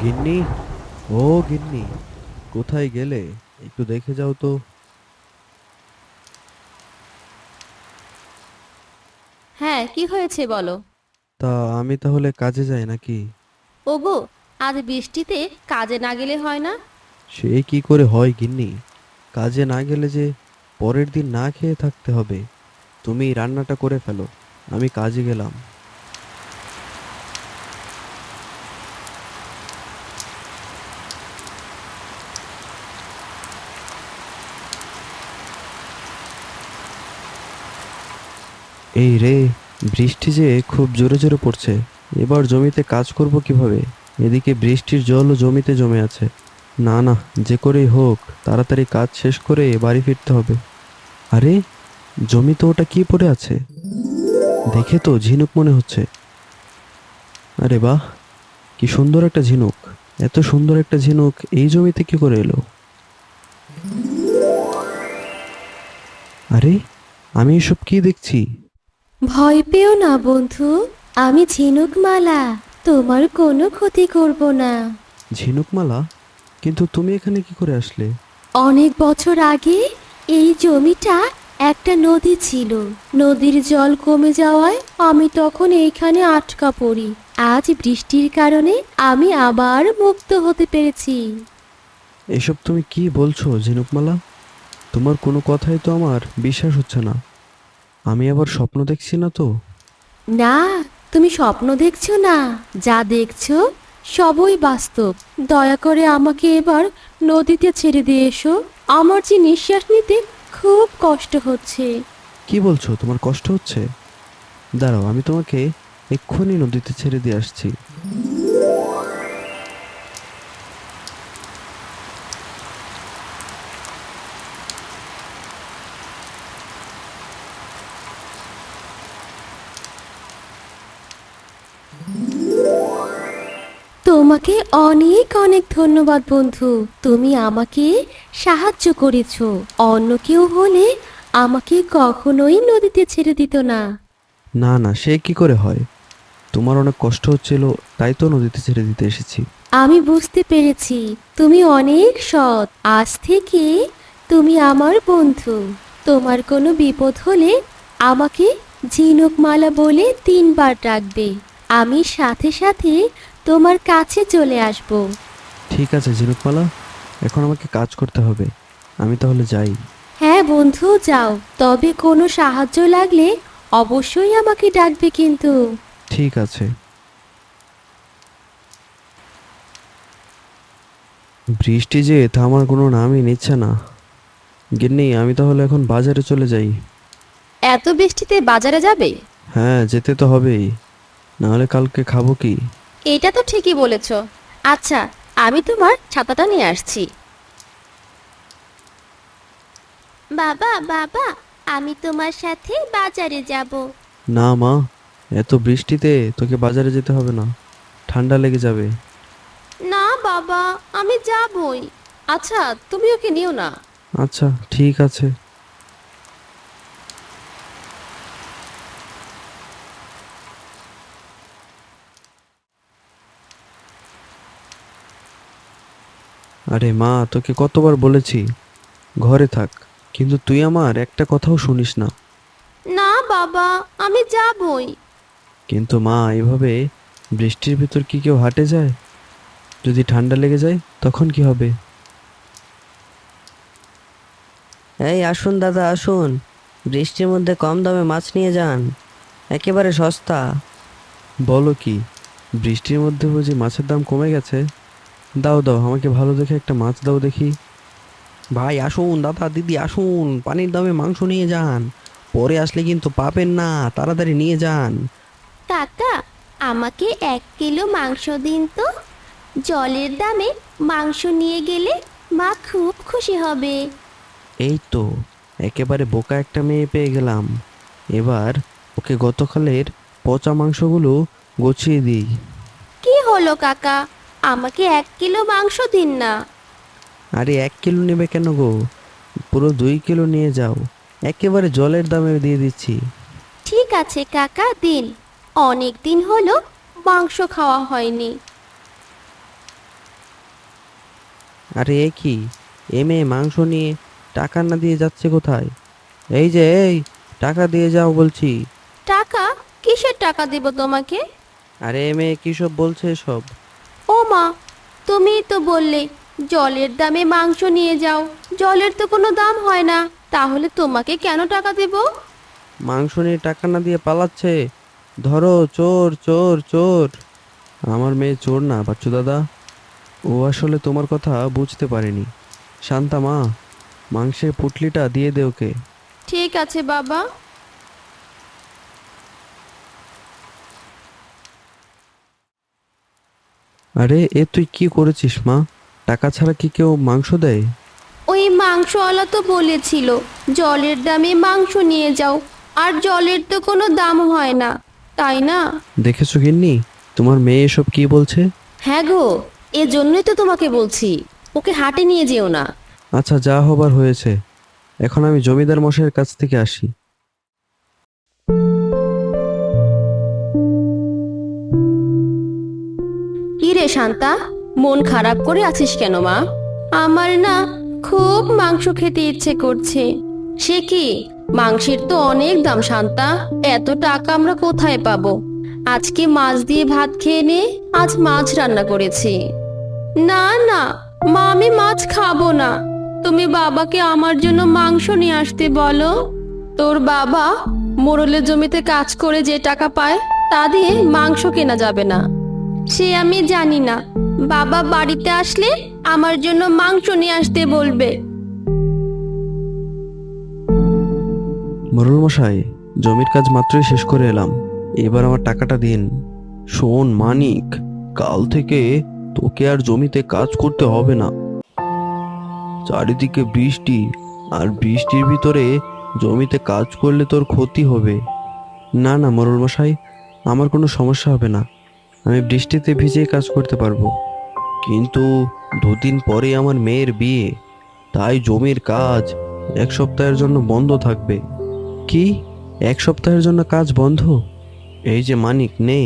গিন্নি, ও গিন্নি, কোথায় গেলে? একটু দেখে যাও তো। হ্যাঁ, কি হয়েছে বলো। তা আমি তাহলে কাজে যাই নাকি? ওগো, আজ বৃষ্টিতে কাজে না গেলে হয় না? সে কি করে হয় গিন্নি? কাজে না গেলে যে পরের দিন না খেয়ে থাকতে হবে। তুমি রান্নাটা করে ফেলো, আমি কাজে গেলাম। এই রে, বৃষ্টি যে খুব জোরে জোরে পড়ছে। এবার জমিতে কাজ করব কিভাবে? এদিকে বৃষ্টির জলও জমিতে জমে আছে। না না, যে করেই হোক তাড়াতাড়ি কাজ শেষ করে বাড়ি ফিরতে হবে। আরে, জমিতে ওটা কি পড়ে আছে? দেখে তো ঝিনুক মনে হচ্ছে। আরে বাহ, কি সুন্দর একটা ঝিনুক! এত সুন্দর একটা ঝিনুক এই জমিতে কি করে এলো? আরে, আমি এসব কি দেখছি? ভয় পেও না বন্ধু, আমি ঝিনুকমালা, তোমার কোনো ক্ষতি করব না। ঝিনুকমালা? কিন্তু তুমি এখানে কি করে আসলে? অনেক বছর আগে এই জমিটা একটা নদী ছিল। নদীর জল কমে যাওয়ায় আমি তখন এইখানে আটকা পড়ি। আজ বৃষ্টির কারণে আমি আবার মুক্ত হতে পেরেছি। এসব তুমি কি বলছো ঝিনুকমালা? তোমার কোনো কথাই তো আমার বিশ্বাস হচ্ছে না। আমি আবার স্বপ্ন দেখছি না তো? না, তুমি স্বপ্ন দেখছো না, যা দেখছো সবই বাস্তব। দয়া করে আমাকে এবার নদীতে ছেড়ে দিয়ে এসো। আমার যে নিঃশ্বাস নিতে খুব কষ্ট হচ্ছে। কি বলছো, তোমার কষ্ট হচ্ছে? দাঁড়াও, আমি তোমাকে এক্ষুনি নদীতে ছেড়ে দিয়ে আসছি। তোমাকে অনেক অনেক ধন্যবাদ বন্ধু, তুমি আমাকে সাহায্য করেছো। অন্য কেউ হলে আমাকে কখনোই নদীতে ছেড়ে দিত না। না না, সে কি করে হয়? তোমার অনেক কষ্ট হচ্ছিল, তাই তো নদীতে ছেড়ে দিতে এসেছি। আমি বুঝতে পেরেছি, তুমি অনেক সৎ। আজ থেকে তুমি আমার বন্ধু। তোমার কোনো বিপদ হলে আমাকে ঝিনুকমালা বলে 3 বার ডাকবে। আমি সাথে সাথে তোমার কাছে চলে আসব। ঠিক আছে ঝিনুকমালা, এখন আমাকে কাজ করতে হবে। আমি তাহলে যাই। হ্যাঁ বন্ধু, যাও। তবে কোনো সাহায্য লাগলে অবশ্যই আমাকে ডাকবে কিন্তু। ঠিক আছে। বৃষ্টি যে থামার কোনো নামই নিচ্ছে না। গিন্নি, আমি তাহলে এখন বাজারে চলে যাই। এত বৃষ্টিতে বাজারে যাবে? হ্যাঁ, যেতে তো হবেই, নাহলে কালকে খাবো কি? এটা তো ঠিকই বলেছ। আচ্ছা, আমি তোমার ছাতাটা নিয়ে আসছি। বাবা বাবা, আমি তোমার সাথে বাজারে যাব। না মা, এত বৃষ্টিতে তোকে বাজারে যেতে হবে না, ঠান্ডা লেগে যাবে। না বাবা, আমি যাবই। আচ্ছা, তুমি ওকে নিও না। আচ্ছা, ঠিক আছে। আরে মা, তোকে কতবার বলেছি ঘরে থাক, কিন্তু তুই আমার একটা কথাও শুনিস না। না বাবা, আমি যাবই। কিন্তু মা, এভাবে বৃষ্টির ভিতর কি কেউ হাঁটে যায়? যদি ঠান্ডা লেগে যায় তখন কি হবে? এই আসুন দাদা আসুন, বৃষ্টির মধ্যে কম দামে মাছ নিয়ে যান, একেবারে সস্তা। বলো কি, বৃষ্টির মধ্যে বুঝি মাছের দাম কমে গেছে? দাও দাও, আমাকে ভালো দেখে একটা মাছ দাও দেখি। ভাই আসুন, দাদা দিদি আসুন, পানির দামে মাংস নিয়ে যান, পরে আসলে কিন্তু পাবেন না, তাড়াতাড়ি নিয়ে যান। কাকা, আমাকে 1 কিলো মাংস দিন তো। জলের দামে মাংস নিয়ে গেলে মা খুব খুশি হবে। এই তো, একেবারে বোকা একটা মেয়ে পেয়ে গেলাম। এবার ওকে গতকালের পচা মাংসগুলো গুছিয়ে দিই। কি হলো কাকা, আমাকে 1 কিলো মাংস দিন না। আরে 1 কিলো নেবে কেন গো? পুরো 2 কিলো নিয়ে যাও, একেবারে জলের দামে দিয়ে দিচ্ছি। ঠিক আছে কাকা, দিন। অনেক দিন হলো মাংস খাওয়া হয়নি। আরে এ কি, এ মেয়ে মাংস নিয়ে টাকা না দিয়ে যাচ্ছে কোথায়? এই যে এই, টাকা দিয়ে যাও বলছি। টাকা? কিসের টাকা দেব তোমাকে? আরে এ মেয়ে কী সব বলছে এসব? ও মা, তুমিই তো বললে জলের দামে মাংস নিয়ে যাও। জলের তো কোনো দাম হয় না, তাহলে তোমাকে কেন টাকা দেব? মাংস নিয়ে টাকা না দিয়ে পালাচ্ছে। ধরো, চোর চোর চোর! আমার মেয়ে চোর না বাচ্চু দাদা, ও আসলে তোমার কথা বুঝতে পারেনি। শান্তা মা, মাংসের পুটলিটা দিয়ে দে ওকে। ঠিক আছে বাবা। আরে এ তুই কি করেছিস মা? টাকা ছাড়া কি কেউ মাংস দেয়? ওই মাংসওয়ালা তো বলেছিল জলের দামে মাংস নিয়ে যাও, আর জলের তো কোনো দাম হয় না, তাই না? দেখেছো গিন্নি, তোমার মেয়ে এসব কি বলছে? হ্যাঁ গো, এজন্যই তো তোমাকে বলছি ওকে হাটে নিয়ে যেও না। আচ্ছা, যা হবার হয়েছে। এখন আমি জমিদার মশাইয়ের কাছ থেকে আসি। কি রে শান্তা, মন খারাপ করে আছিস কেন মা? আমার না খুব মাংস খেতে ইচ্ছে করছে। সে কি, মাংসের তো অনেক দাম শান্তা, এত টাকা আমরা কোথায় পাবো? আজকে মাছ দিয়ে ভাত খেয়ে নে, আজ মাছ রান্না করেছি। না না মা, আমি মাছ খাবো না। তুমি বাবাকে আমার জন্য মাংস নিয়ে আসতে বলো। তোর বাবা মোড়লের জমিতে কাজ করে যে টাকা পায় তা দিয়ে মাংস কেনা যাবে না। সে আমি জানি না, বাবা বাড়িতে আসলে আমার জন্য মাংস নিয়ে আসতে বলবে। মোরল মশাই, জমির কাজ মাত্রই শেষ করে এলাম, এবার আমার টাকাটা দিন। শোন মানিক, কাল থেকে তোকে আর জমিতে কাজ করতে হবে না। চারিদিকে বৃষ্টি, আর বৃষ্টির ভিতরে জমিতে কাজ করলে তোর ক্ষতি হবে। না না মোরল মশাই, আমার কোনো সমস্যা হবে না, আমি বৃষ্টিতে ভিজে কাজ করতে পারবো। কিন্তু দুদিন পরে আমার মেয়ের বিয়ে, তাই জমির কাজ 1 সপ্তাহের জন্য বন্ধ থাকবে। কি, 1 সপ্তাহের জন্য কাজ বন্ধ? এই যে মানিক, নে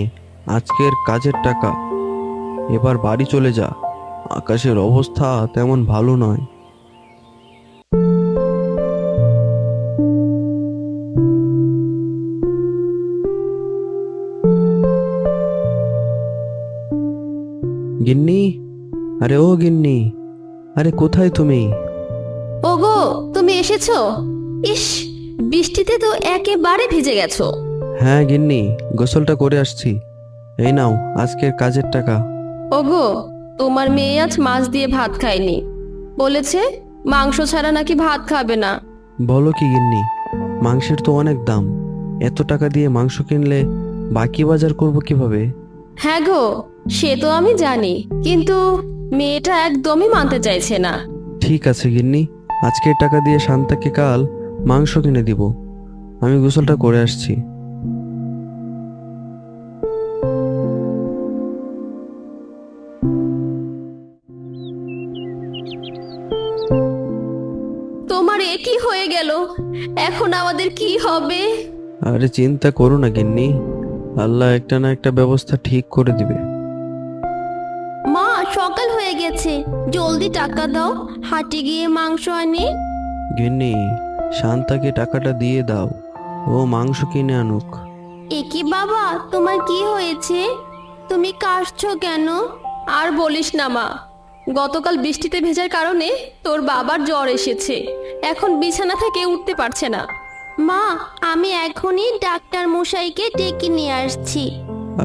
আজকের কাজের টাকা, এবার বাড়ি চলে যা, আকাশের অবস্থা তেমন ভালো নয়। গিন্নি, আরে ও গিন্নি, আরে কোথায় তুমি? ওগো, তুমি এসেছো? ইস, বৃষ্টিতে তো একেবারে ভিজে গেছো। হ্যাঁ গিন্নি, গোসলটা করে আসছি। এই নাও আজকের কাজের টাকা। ওগো, তোমার মেয়ে আজ মাছ দিয়ে ভাত খায়নি, বলেছে মাংস ছাড়া নাকি ভাত খাবে না। বলো কি গিন্নি, মাংসের তো অনেক দাম, এত টাকা দিয়ে মাংস কিনলে বাকি বাজার করব কিভাবে? হ্যাঁ গো, সে তো আমি জানি, কিন্তু মেয়েটা একদমই মানতে চাইছে না। ঠিক আছে গিন্নি, আজকের টাকা দিয়ে শান্তাকে কাল মাংস কিনে দিব। আমি গোসলটা করে আসছি। তোমার এ কি হয়ে গেল? এখন আমাদের কি হবে? আরে চিন্তা করো না গিন্নি, আল্লাহ একটা না একটা ব্যবস্থা ঠিক করে দিবে। মা, সকাল হয়ে গেছে, জলদি টাকা দাও, হাটে গিয়ে মাংস আনি। গিন্নি, শান্তাকে টাকাটা দিয়ে দাও, ও মাংস কিনে আনুক। এ কি বাবা, তোমার কি হয়েছে? তুমি কাশছো কেন? আর বলিস না মা, গতকাল বৃষ্টিতে ভেজার কারণে তোর বাবার জ্বর এসেছে, এখন বিছানা থেকে উঠতে পারছে না। মা, আমি এখনই ডাক্তার মশাইকে ডেকে নিয়ে আসছি।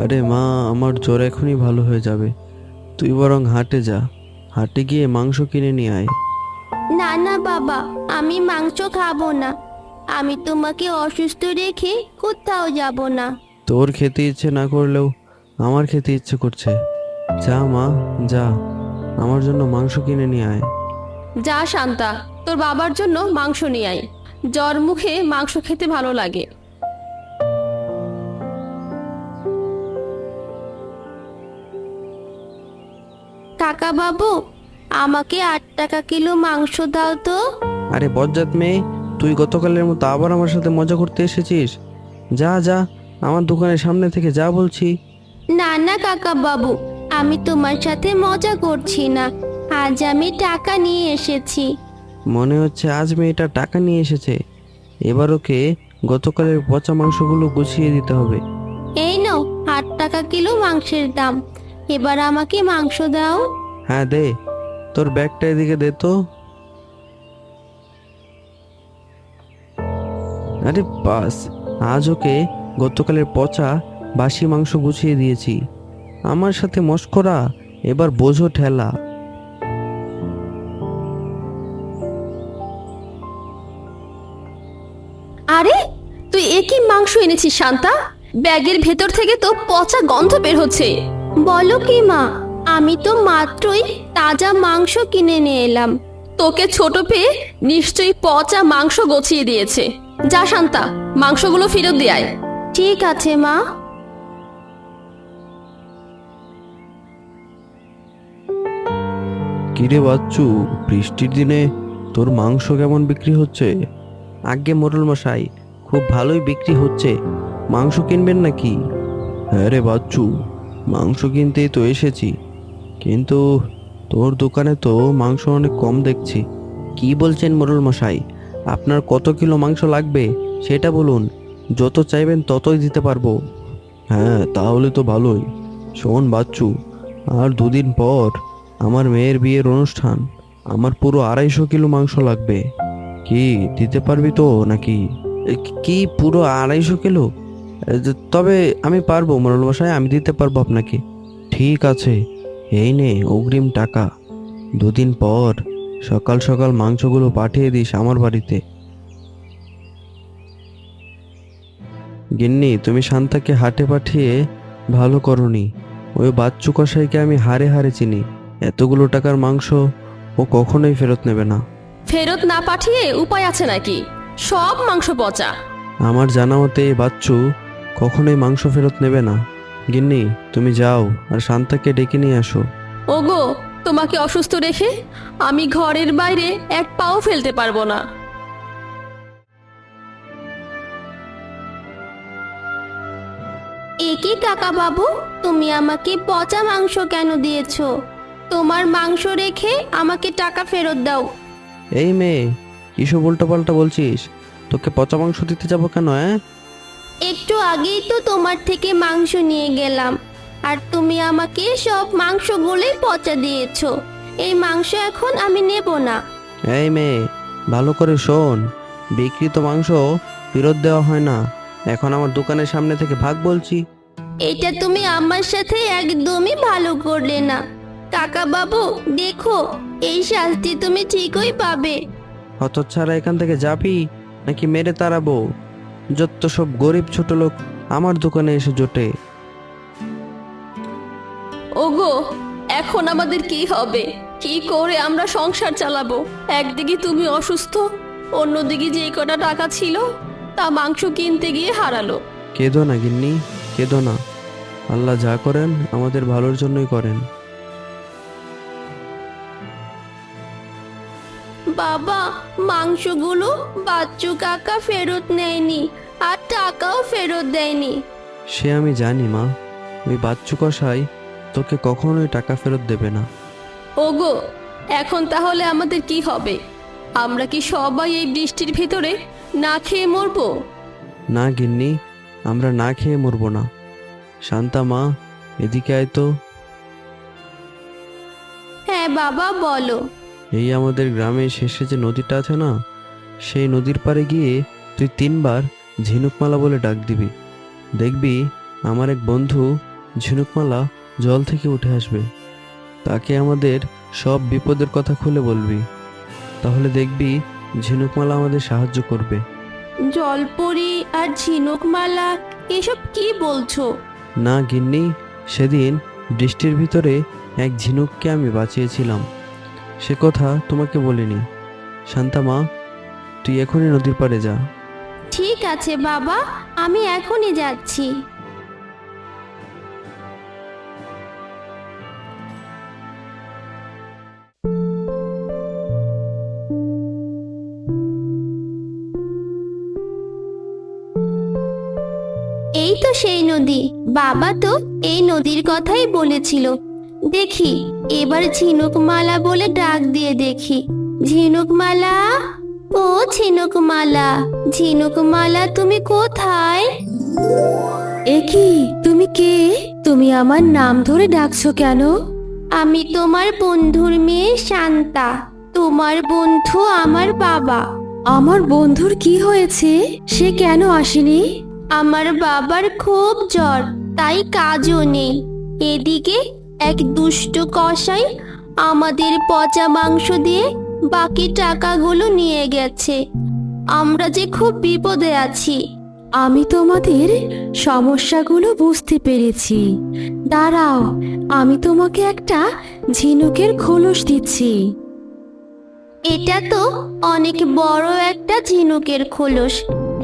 আরে মা, আমার জ্বর এখনই ভালো হয়ে যাবে, তুই বরং হাটে যা, হাটে গিয়ে মাংস কিনে নিয়ে আয়। না না বাবা, আমি মাংস খাবো না। আমি তোমাকে অসুস্থ রেখে কোথাও যাব না। তোর খেতে ইচ্ছে না করলেও আমার খেতে ইচ্ছে করছে। যা মা, যা, আমার জন্য মাংস কিনে নিয়ে আয়। যা শান্তা, তোর বাবার জন্য মাংস নিয়ে আয়, জ্বর মুখে মাংস খেতে ভালো লাগে। কাকা বাবু, আমাকে 8 টাকা কিলো মাংস দাও তো। আরে বজ্জাত মেয়ে, তুই গতকালের মতো আবার আমার সাথে মজা করতে এসেছিস? যা যা, আমার দোকানের সামনে থেকে যা বলছি। না না কাকা বাবু, আমি তোমার সাথে মজা করছি না, আজ আমি টাকা নিয়ে এসেছি। মনে হচ্ছে আজ মেয়েটা টাকা নিয়ে এসেছে। এবার ওকে গতকালের পচা মাংসগুলো গুছিয়ে দিতে হবে। এই নাও 8 টাকা কিলো মাংসের দাম। এবার আমাকে মাংস দাও। হ্যাঁ দে, তোর ব্যাগটা এদিকে দে তো। আরে বাস, আজ ওকে গতকালের পচা বাসি মাংস গুছিয়ে দিয়েছি। আমার সাথে মশকরা, এবার বোঝো ঠেলা। আরে তুই একই মাংস এনেছিস শান্তা? ব্যাগের ভেতর থেকে তো পচা গন্ধ বের হচ্ছে। বলো কি মা, আমি তো মাত্রই তাজা মাংস কিনে নিয়ে এলাম। তোকে ছোট পেয়ে নিশ্চয়ই পচা মাংস গছিয়ে দিয়েছে। যা শান্তা, মাংসগুলো ফেরত দিয়ে আয়। ঠিক আছে মা। কিরে বাচ্চু, বৃষ্টির দিনে তোর মাংস কেমন বিক্রি হচ্ছে? আগে মোড়ল মশাই, খুব ভালোই বিক্রি হচ্ছে। মাংস কিনবেন নাকি? হ্যাঁ রে বাচ্চু, মাংস কিনতেই তো এসেছি, কিন্তু তোর দোকানে তো মাংস অনেক কম দেখছি। কি বলছেন মোড়ল মশাই? আপনার কত কিলো মাংস লাগবে সেটা বলুন, যত চাইবেন ততই দিতে পারবো। হ্যাঁ তাহলে তো ভালোই। শোন বাচ্চু, আর 2 দিন পর আমার মেয়ের বিয়ের অনুষ্ঠান। আমার পুরো 250 কিলো মাংস লাগবে। কি দিতে পারবি তো নাকি? কি পুরো 250 কিলো? তবে আমি পারবো মোড়ল মশাই, আমি দিতে পারবো আপনাকে। ঠিক আছে, এই নে অগ্রিম টাকা। 2 দিন পর সকাল সকাল মাংসগুলো পাঠিয়ে দিস আমার বাড়িতে। গিন্নি, তুমি শান্তাকে হাটে পাঠিয়ে ভালো করনি। ওই বাচ্চু কসাইকে আমি হাড়ে হাড়ে চিনি। এতগুলো টাকার মাংস ও কখনোই ফেরত নেবে না। ফেরত না পাঠিয়ে উপায় আছে নাকি? সব মাংস পচা। আমার জানা মতে এই বাচ্চু কখনোই মাংস ফেরত নেবে না। গিন্নি, তুমি যাও আর শান্তাকে ডেকে নিয়ে আসো। ওগো, তোমাকে অসুস্থ রেখে আমি ঘরের বাইরে এক পাও ফেলতে পারবো না। একই কাকা বাবু, তুমি আমাকে পচা মাংস কেন দিয়েছো? তোমার মাংস রেখে আমাকে টাকা ফেরত দাও। এই মেয়ে, কিসব উল্টোপাল্টা বলছিস? তোকে পচা মাংস দিতে যাবো কেন? একটু আগেই তো তোমার থেকে মাংস নিয়ে গেলাম, আর তুমি আমাকে সব মাংসগুলোই পচা দিয়েছো। এই মাংস এখন আমি নেব না। এই মেয়ে, ভালো করে শোন, বিক্রিত মাংস ফেরত দেওয়া হয় না। এখন আমার দোকানের সামনে থেকে ভাগ বলছি। এটা তুমি আমার সাথে একদমই ভালো করলে না কাকা বাবু। দেখো, এই শাস্তি তুমি ঠিকই পাবে। হতচ্ছাড়া, এখান থেকে যাবি নাকি মেরে তাড়াবো? যত সব গরিব ছোট লোক আমার দোকানে এসে জোটে। ওগো, এখন আমাদের কি হবে? কি করে আমরা সংসার চালাবো? একদিকে তুমি অসুস্থ, অন্যদিকে যে কটা টাকা ছিল তা মাংস কিনতে গিয়ে হারালো। কেঁদো না গিন্নি, কেঁদো না। আল্লাহ যা করেন আমাদের ভালোর জন্যই করেন। বাবা, মাংসগুলো বাচ্চু কাকা ফেরত নেয়নি, আর টাকাও ফেরত দেয়নি। সে আমি জানি মা, ওই বাচ্চু কসাই তোকে কখনোই টাকা ফেরত দেবে না। ওগো, এখন তাহলে আমাদের কি হবে? আমরা কি সবাই এই বৃষ্টির ভিতরে না খেয়ে মরবো? না গিন্নি, আমরা না খেয়ে মরবো না। শান্তা মা, এদিকে আয় তো। হ্যাঁ বাবা, বলো। এই আমাদের গ্রামের শেষে যে নদীটা আছে না, সেই নদীর পাড়ে গিয়ে তুই 3বার ঝিনুকমালা বলে ডাক দিবি। দেখবি আমার এক বন্ধু ঝিনুকমালা জল থেকে উঠে আসবে। তাকে আমাদের সব বিপদের কথা খুলে বলবি, তাহলে দেখবি ঝিনুকমালা আমাদের সাহায্য করবে। জলপরি আর ঝিনুকমালা, এসব কি বলছো? না গিন্নি, সেদিন বৃষ্টির ভিতরে এক ঝিনুককে আমি বাঁচিয়েছিলাম, সে কথা তোমাকে বলিনি। শান্তা মা, তুই এখনই নদীর পাড়ে যা। ঠিক আছে বাবা, আমি এখনই যাচ্ছি। এই তো সেই নদী। বাবা তো এই নদীর কথাই বলেছিল। দেখি এবার ঝিনুকমালা বলে ডাক দিয়ে দেখি। ঝিনুকমালা, ও ঝিনুকমালা, ঝিনুকমালা তুমি কোথায়? এ কি, তুমি কে? তুমি আমার নাম ধরে ডাকছো কেন? আমি তোমার বন্ধুর মেয়ে শান্তা। তোমার বন্ধু আমার বাবা। আমার বন্ধুর কি হয়েছে? সে কেন আসেনি? আমার বাবার খুব জ্বর, তাই কাজও নেই। এদিকে এক দুষ্ট কসাই আমাদের পচা মাংস দিয়ে বাকি টাকাগুলো নিয়ে গেছে। আমরা যে খুব বিপদে আছি। আমি তোমাদের সমস্যাগুলো বুঝতে পেরেছি। দাঁড়াও, আমি তোমাকে একটা ঝিনুকের খোলস দিচ্ছি। এটা তো অনেক বড় একটা ঝিনুকের খোলস,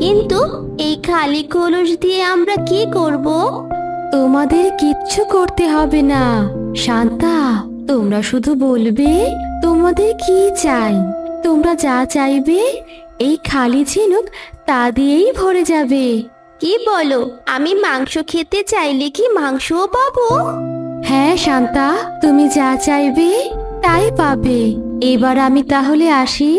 কিন্তু এই খালি খোলস দিয়ে আমরা কি করব? তোমাদের কিচ্ছু করতে হবে না শান্তা, তোমরা শুধু বলবে তোমাদের কি চাই। তোমরা যা চাইবে এই খালি ঝিনুক তা দিয়েই ভরে যাবে। কি বলো, আমি মাংস খেতে চাইলে কি মাংসও পাবো? হ্যাঁ শান্তা, তুমি যা চাইবে তাই পাবে। এবার আমি তাহলে আসি।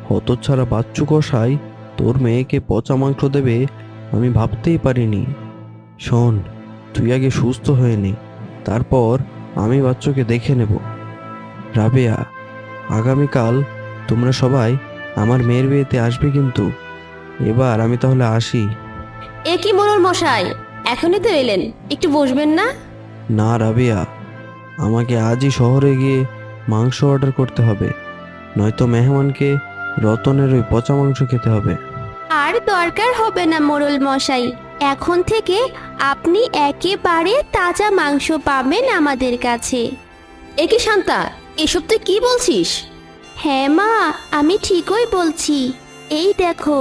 হতচ্ছাড়া বাচ্চু কষাই তোর মেয়েকে পচা মাংস দেবে আমি ভাবতেই পারিনি। শোন, তুই আগে সুস্থ হয়ে নে, তারপর আমি বাচ্চুকে দেখে নেব। রাবেয়া, আগামীকাল তোমরা সবাই আমার মেয়ের বিয়েতে আসবে কিন্তু। এবার আমি তাহলে আসি। এ কি মোড়ল মশাই, এখনই তো এলেন, একটু বসবেন না? না রাবেয়া, আমাকে আজই শহরে গিয়ে মাংস অর্ডার করতে হবে, নয়তো মেহমানকে রতনের ওই পচা মাংস খেতে হবে। আর দরকার হবে না মোড়ল মশাই, এখন থেকে আপনি একেবারে তাজা মাংস পাবেন আমাদের কাছে। এ কি শান্তা, এসব তুই কি বলছিস? হ্যাঁ মা, আমি ঠিকই বলছি। এই দেখো,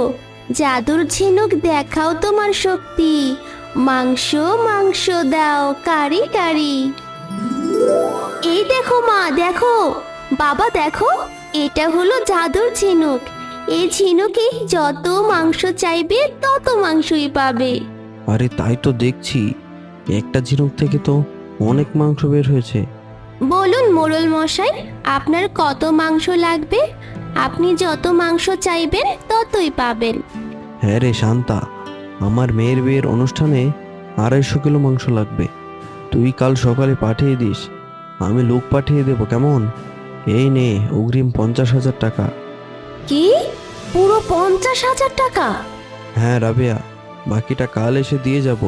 জাদুর ঝিনুক দেখাও তোমার শক্তি। মাংস মাংস দাও কারি কারি। এই দেখো মা, দেখো বাবা, দেখো এটা হলো জাদুর ঝিনুক। এই ঝিনুকে যত মাংস চাইবে তত মাংসই পাবে। আরে তাই তো দেখছি, একটা ঝিনুক থেকে তো অনেক মাংস বের হয়েছে। বলুন মোড়ল মশাই, আপনার কত মাংস লাগবে? আপনি যত মাংস চাইবেন ততই পাবেন। হ্যাঁ রে শান্তা, আমার মেয়ের বিয়ের অনুষ্ঠানে 250 কিলো মাংস লাগবে। তুই কাল সকালে পাঠিয়ে দিস, আমি লোক পাঠিয়ে দেবো কেমন? এই নে অগ্রিম 50,000 টাকা। কি, পুরো 50,000 টাকা? হ্যাঁ রাবেয়া, বাকিটা কাল এসে দিয়ে যাব।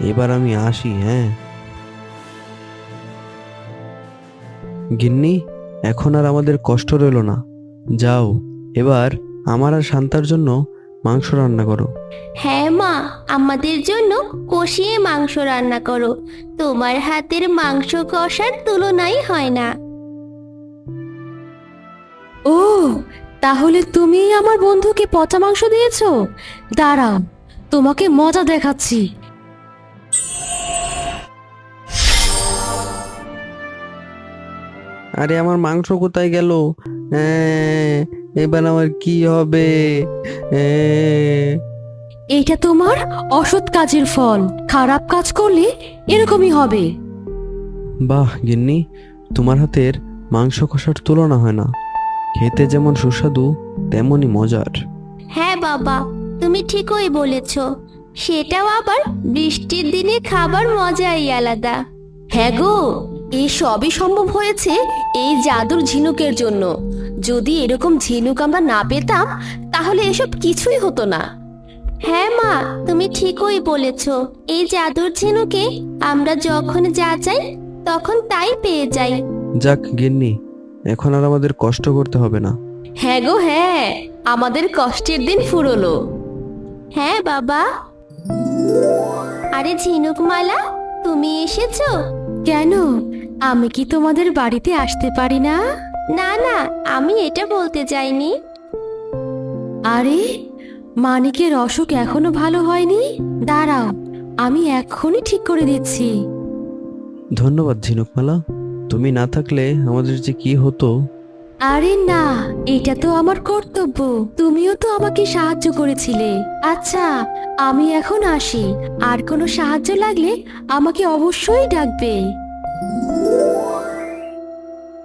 এবার আমি আসি। হ্যাঁ গিন্নি, এখন আর আমাদের কষ্ট রইল না। যাও, এবার আমার আর শান্তার জন্য মাংস রান্না করো। হ্যাঁ মা, আমাদের জন্য কষিয়ে মাংস রান্না করো। তোমার হাতের মাংস কষার তুলনাই হয় না। ও, তাহলে তুমি আমার বন্ধুকে পচা মাংস দিয়েছো? দাঁড়াও, তোমাকে মজা দেখাচ্ছি। আরে আমার মাংস কোথায় গেল? এবার আমার কি হবে? এইটা তোমার অসৎ কাজের ফল। খারাপ কাজ করলে এরকমই হবে। বাহ গিন্নি, তোমার হাতের মাংস কষার তুলনা হয় না। খেতে যেমন সুস্বাদু তেমনই মজার। হ্যাঁ বাবা, তুমি ঠিকই বলেছ। সেটাও আবার বৃষ্টির দিনে খাবার মজাই আলাদা। হ্যাঁ গো, এই সবই সম্ভব হয়েছে এই জাদুর ঝিনুকের জন্য। যদি এরকম ঝিনুক আমরা না পেতাম তাহলে এসব কিছুই হতো না। হ্যাঁ মা, তুমি ঠিকই বলেছ। এই জাদুর ঝিনুকে আমরা যখন যা চাই তখন তাই পেয়ে যাই। যাক গিন্নি, এখন আর আমাদের কষ্ট করতে হবে না। হ্যাঁ গো হ্যাঁ, আমাদের কষ্টের দিন ফুরোলো। হ্যাঁ বাবা। আরে ঝিনুকমালা, তুমি এসেছো? কেন, আমি কি তোমাদের বাড়িতে আসতে পারি না? না না, আমি এটা বলতে চাইনি। আরে, মানিকের অসুখ এখনো ভালো হয়নি? দাঁড়াও, আমি এক্ষুনি ঠিক করে দিচ্ছি। ধন্যবাদ ঝিনুকমালা, তুমি না থাকলে আমাদের যে কি হতো। আরে না, এটা তো আমার কর্তব্য। তুমিও তো আমাকে সাহায্য করেছিলে। আচ্ছা, আমি এখন আসি। আর কোনো সাহায্য লাগলে আমাকে অবশ্যই ডাকবে।